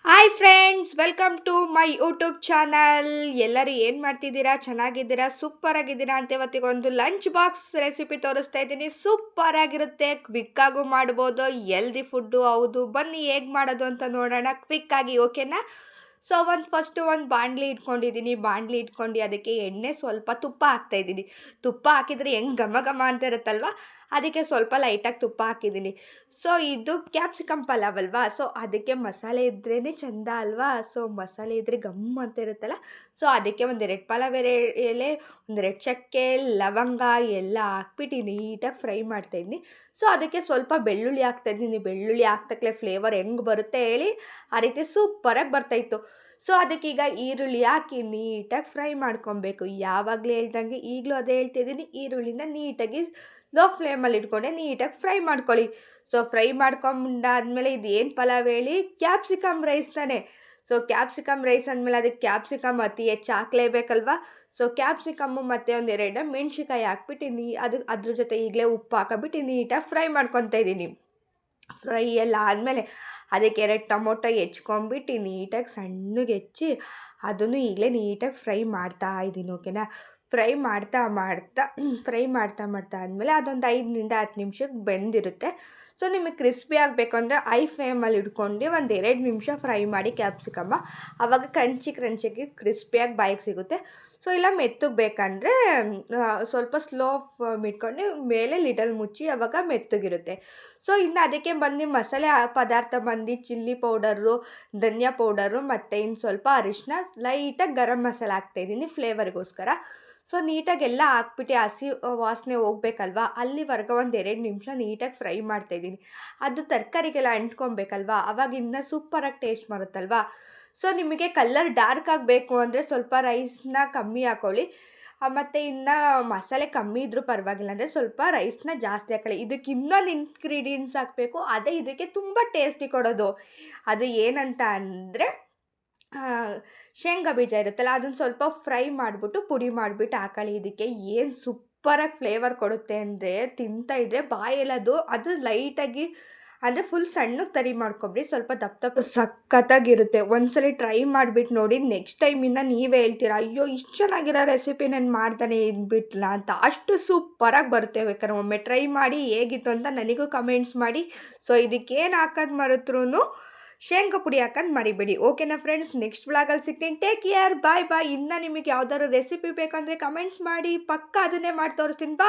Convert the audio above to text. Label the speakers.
Speaker 1: Hi friends, welcome to my YouTube channel. ಎಲ್ಲರೂ ಏನು ಮಾಡ್ತಿದ್ದೀರಾ? ಚೆನ್ನಾಗಿದ್ದೀರಾ? ಸೂಪರ್ ಆಗಿದ್ದೀರಾ ಅಂತ ಇವತ್ತಿಗೊಂದು ಲಂಚ್ ಬಾಕ್ಸ್ ರೆಸಿಪಿ ತೋರಿಸ್ತಾ ಇದ್ದೀನಿ. ಸೂಪರ್ ಆಗಿರುತ್ತೆ, ಕ್ವಿಕ್ಕಾಗೂ ಮಾಡ್ಬೋದು, ಹೆಲ್ದಿ ಫುಡ್ಡು ಹೌದು. ಬನ್ನಿ ಹೇಗೆ ಮಾಡೋದು ಅಂತ ನೋಡೋಣ ಕ್ವಿಕ್ಕಾಗಿ, ಓಕೆನಾ? ಸೊ ಒಂದು ಬಾಣಲಿ ಇಟ್ಕೊಂಡಿದ್ದೀನಿ. ಬಾಣಲಿ ಇಟ್ಕೊಂಡು ಅದಕ್ಕೆ ಎಣ್ಣೆ, ಸ್ವಲ್ಪ ತುಪ್ಪ ಹಾಕ್ತಾಯಿದ್ದೀನಿ. ತುಪ್ಪ ಹಾಕಿದರೆ ಹೆಂಗೆ ಘಮ ಘಮ ಅಂತ ಇರುತ್ತಲ್ವ, ಅದಕ್ಕೆ ಸ್ವಲ್ಪ ಲೈಟಾಗಿ ತುಪ್ಪ ಹಾಕಿದ್ದೀನಿ. ಸೊ ಇದು ಕ್ಯಾಪ್ಸಿಕಮ್ ಪಲಾವ್ ಅಲ್ವಾ, ಸೊ ಅದಕ್ಕೆ ಮಸಾಲೆ ಇದ್ರೇ ಚೆಂದ ಅಲ್ವಾ. ಸೊ ಮಸಾಲೆ ಇದ್ದರೆ ಗಮ್ ಅಂತ ಇರುತ್ತಲ್ಲ, ಸೊ ಅದಕ್ಕೆ ಒಂದೆರಡು ಪಲಾವ್ ಎಲೆ, ಒಂದೆರಡು ಚಕ್ಕೆ, ಲವಂಗ ಎಲ್ಲ ಹಾಕ್ಬಿಟ್ಟು ನೀಟಾಗಿ ಫ್ರೈ ಮಾಡ್ತಾಯಿದ್ದೀನಿ. ಸೊ ಅದಕ್ಕೆ ಸ್ವಲ್ಪ ಬೆಳ್ಳುಳ್ಳಿ ಹಾಕ್ತಾಯಿದ್ದೀನಿ. ಬೆಳ್ಳುಳ್ಳಿ ಹಾಕ್ತಕ್ಕಲೆ ಫ್ಲೇವರ್ ಹೆಂಗೆ ಬರುತ್ತೆ ಹೇಳಿ, ಆ ರೀತಿ ಸೂಪರಾಗಿ ಬರ್ತಾಯಿತ್ತು. ಸೊ ಅದಕ್ಕೀಗ ಈರುಳ್ಳಿ ಹಾಕಿ ನೀಟಾಗಿ ಫ್ರೈ ಮಾಡ್ಕೊಬೇಕು. ಯಾವಾಗಲೂ ಹೇಳ್ದಂಗೆ ಈಗಲೂ ಅದೇ ಹೇಳ್ತಿದ್ದೀನಿ, ಈರುಳ್ಳಿನ ನೀಟಾಗಿ ಲೋ ಫ್ಲೇಮಲ್ಲಿ ಇಟ್ಕೊಂಡೆ ನೀಟಾಗಿ ಫ್ರೈ ಮಾಡ್ಕೊಳ್ಳಿ. ಸೊ ಫ್ರೈ ಮಾಡ್ಕೊಂಡಾದ್ಮೇಲೆ ಇದು ಏನು ಪಲಾವ್ ಹೇಳಿ, ಕ್ಯಾಪ್ಸಿಕಮ್ ರೈಸ್ ತಾನೆ. ಸೊ ಕ್ಯಾಪ್ಸಿಕಮ್ ರೈಸ್ ಅಂದಮೇಲೆ ಅದಕ್ಕೆ ಕ್ಯಾಪ್ಸಿಕಮ್ ಅತಿ ಹೆಚ್ಚು ಹಾಕ್ಲೇಬೇಕಲ್ವ. ಸೊ ಕ್ಯಾಪ್ಸಿಕಮ್ಮು ಮತ್ತು ಒಂದೆರಡು ಮೆಣ್ಸಿಕಾಯಿ ಹಾಕ್ಬಿಟ್ಟು ಅದ್ರ ಜೊತೆ ಈಗಲೇ ಉಪ್ಪು ಹಾಕಿಬಿಟ್ಟು ನೀಟಾಗಿ ಫ್ರೈ ಮಾಡ್ಕೊತಾ ಇದ್ದೀನಿ. ಫ್ರೈ ಎಲ್ಲ ಆದಮೇಲೆ ಅದಕ್ಕೆ 2 ಟೊಮೊಟೊ ಹೆಚ್ಕೊಂಬಿಟ್ಟು ನೀಟಾಗಿ ಸಣ್ಣಗೆ ಹೆಚ್ಚಿ ಅದನ್ನು ಈಗಲೇ ನೀಟಾಗಿ ಫ್ರೈ ಮಾಡ್ತಾ ಇದ್ದೀನಿ, ಓಕೆನಾ? ಫ್ರೈ ಮಾಡ್ತಾ ಆದಮೇಲೆ ಅದೊಂದು 5ರಿಂದ 10 ನಿಮಿಷಕ್ಕೆ ಬೆಂದಿರುತ್ತೆ. ಸೊ ನಿಮಗೆ ಕ್ರಿಸ್ಪಿ ಆಗಬೇಕು ಅಂದರೆ ಐ ಫ್ಲೇಮಲ್ಲಿ ಇಟ್ಕೊಂಡು ಒಂದು 2 ನಿಮಿಷ ಫ್ರೈ ಮಾಡಿ ಕ್ಯಾಪ್ಸಿಕಮ್ಮ. ಆವಾಗ ಕ್ರಂಚಿಯಾಗಿ ಕ್ರಿಸ್ಪಿಯಾಗಿ ಬಾಯಿಗೆ ಸಿಗುತ್ತೆ. ಸೊ ಇಲ್ಲ ಮೆತ್ತಗೆ ಬೇಕಂದರೆ ಸ್ವಲ್ಪ ಸ್ಲೋ ಇಟ್ಕೊಂಡು ಮೇಲೆ ಲಿಡಲ್ ಮುಚ್ಚಿ ಆವಾಗ ಮೆತ್ತಗಿರುತ್ತೆ. ಸೊ ಇನ್ನು ಅದಕ್ಕೆ ಬಂದು ಮಸಾಲೆ ಪದಾರ್ಥ ಬಂದು ಚಿಲ್ಲಿ ಪೌಡರು, ಧನಿಯಾ ಪೌಡರು ಮತ್ತು ಇನ್ನು ಸ್ವಲ್ಪ ಅರಿಶಿನ, ಲೈಟಾಗಿ ಗರಂ ಮಸಾಲ ಹಾಕ್ತಾಯಿದ್ದೀನಿ ಫ್ಲೇವರ್ಗೋಸ್ಕರ. ಸೊ ನೀಟಾಗಿ ಎಲ್ಲ ಹಾಕ್ಬಿಟ್ಟು ಹಸಿ ವಾಸನೆ ಹೋಗ್ಬೇಕಲ್ವ, ಅಲ್ಲಿವರೆಗೆ ಒಂದು 2 ನಿಮಿಷ ನೀಟಾಗಿ ಫ್ರೈ ಮಾಡ್ತಾಯಿದ್ದೀನಿ. ಅದು ತರಕಾರಿಗೆಲ್ಲ ಅಂಟ್ಕೊಬೇಕಲ್ವ, ಆವಾಗ ಇನ್ನೂ ಸೂಪರಾಗಿ ಟೇಸ್ಟ್ ಬರುತ್ತಲ್ವ. ಸೊ ನಿಮಗೆ ಕಲರ್ ಡಾರ್ಕ್ ಆಗಬೇಕು ಅಂದರೆ ಸ್ವಲ್ಪ ರೈಸ್ನ ಕಮ್ಮಿ ಹಾಕ್ಕೊಳ್ಳಿ. ಮತ್ತು ಇನ್ನು ಮಸಾಲೆ ಕಮ್ಮಿ ಇದ್ದರೂ ಪರವಾಗಿಲ್ಲ ಅಂದರೆ ಸ್ವಲ್ಪ ರೈಸ್ನ ಜಾಸ್ತಿ ಹಾಕೊಳ್ಳಿ. ಇದಕ್ಕೆ ಇನ್ನೊಂದು ಇಂಗ್ರೀಡಿಯೆಂಟ್ಸ್ ಹಾಕಬೇಕು, ಅದೇ ಇದಕ್ಕೆ ತುಂಬ ಟೇಸ್ಟಿ ಕೊಡೋದು. ಅದು ಏನಂತ ಅಂದರೆ ಶೇಂಗಾ ಬೀಜ ಇರುತ್ತಲ್ಲ, ಅದನ್ನು ಸ್ವಲ್ಪ ಫ್ರೈ ಮಾಡಿಬಿಟ್ಟು ಪುಡಿ ಮಾಡಿಬಿಟ್ಟು ಹಾಕೊಳ್ಳಿ. ಇದಕ್ಕೆ ಏನು ಸೂಪರಾಗಿ ಫ್ಲೇವರ್ ಕೊಡುತ್ತೆ ಅಂದರೆ ತಿಂತಾಯಿದ್ರೆ ಬಾಯೆಲ್ಲದು ಅದು ಲೈಟಾಗಿ ಅಂದರೆ ಫುಲ್ ಸಣ್ಣಗೆ ತರಿ ಮಾಡ್ಕೊಬಿಡಿ, ಸ್ವಲ್ಪ ದಪ್ಪ ಸಖತ್ತಾಗಿರುತ್ತೆ. ಒಂದ್ಸಲಿ ಟ್ರೈ ಮಾಡಿಬಿಟ್ಟು ನೋಡಿ, ನೆಕ್ಸ್ಟ್ ಟೈಮಿಂದ ನೀವೇ ಹೇಳ್ತೀರಾ, ಅಯ್ಯೋ ಇಷ್ಟು ಚೆನ್ನಾಗಿರೋ ರೆಸಿಪಿ ನಾನು ಮಾಡ್ತಾನೆ ಇದ್ಬಿಟ್ಲ ಅಂತ. ಅಷ್ಟು ಸೂಪರಾಗಿ ಬರುತ್ತೆ. ಬೇಕಾದ್ರೆ ಒಮ್ಮೆ ಟ್ರೈ ಮಾಡಿ ಹೇಗಿತ್ತು ಅಂತ ನನಗೂ ಕಮೆಂಟ್ಸ್ ಮಾಡಿ. ಸೊ ಇದಕ್ಕೇನು ಹಾಕೋದು ಮರೆತ್ರೂ ಶೇಂಗಾ ಪುಡಿ ಹಾಕೋದು ಮರಿಬೇಡಿ, ಓಕೆನಾ ಫ್ರೆಂಡ್ಸ್? ನೆಕ್ಸ್ಟ್ ವ್ಲಾಗಲ್ಲಿ ಸಿಗ್ತೀನಿ. ಟೇಕ್ ಕೇರ್, ಬಾಯ್ ಬಾಯ್. ಇನ್ನು ನಿಮಗೆ ಯಾವ್ದಾದ್ರು ರೆಸಿಪಿ ಬೇಕಂದರೆ ಕಮೆಂಟ್ಸ್ ಮಾಡಿ, ಪಕ್ಕ ಅದನ್ನೇ ಮಾಡಿ ತೋರಿಸ್ತೀನಿ. ಬಾಯ್.